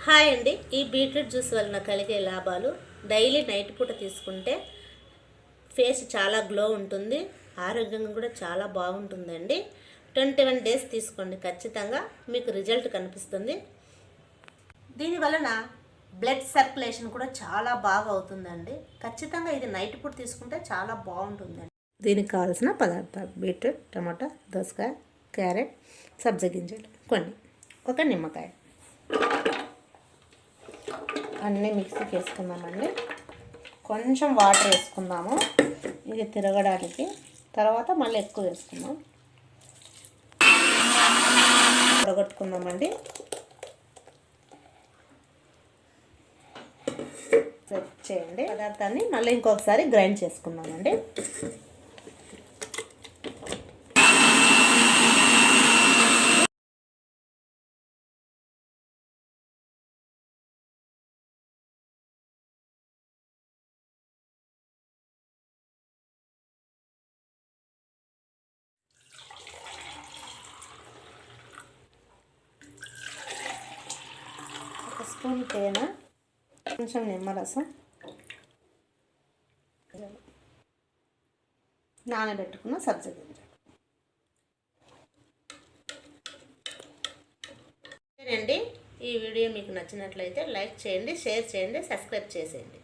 Hi అండి. ఈ beetroot juice వలన కలిగే లాభాలు. డైలీ నైట్ పూట తీసుకుంటే ఫేస్ చాలా గ్లో ఉంటుంది, ఆరోగ్యంగా కూడా చాలా బాగుంటుందండి. 21 డేస్ తీసుకోండి, ఖచ్చితంగా మీకు రిజల్ట్ కనిపిస్తుంది. దీని వలన బ్లడ్ సర్క్యులేషన్ కూడా చాలా బాగా అవుతుందండి. ఖచ్చితంగా ఇది నైట్ పూట తీసుకుంటే చాలా బాగుంటుందండి. దీనికి కావాల్సిన పదార్థాలు: బీట్రూట్, టమాటా, దోసకాయ, క్యారెట్, సబ్జా గింజలు కొన్ని, ఒక నిమ్మకాయ. అన్నీ మిక్సీకి వేసుకుందామండి. కొంచెం వాటర్ వేసుకుందాము ఇది తిరగడానికి. తర్వాత మళ్ళీ ఎక్కువ వేసుకుందాం. ఉడగొట్టుకుందామండి. సెట్ చేయండి. పదార్థాన్ని మళ్ళీ ఇంకొకసారి గ్రైండ్ చేసుకుందామండి. ఒక స్పూన్ తేనె, కొంచెం నిమ్మరసం, నానబెట్టుకున్న సబ్జా గింజలు. ఈ వీడియో మీకు నచ్చినట్లయితే లైక్ చేయండి, షేర్ చేయండి, సబ్స్క్రైబ్ చేసేయండి.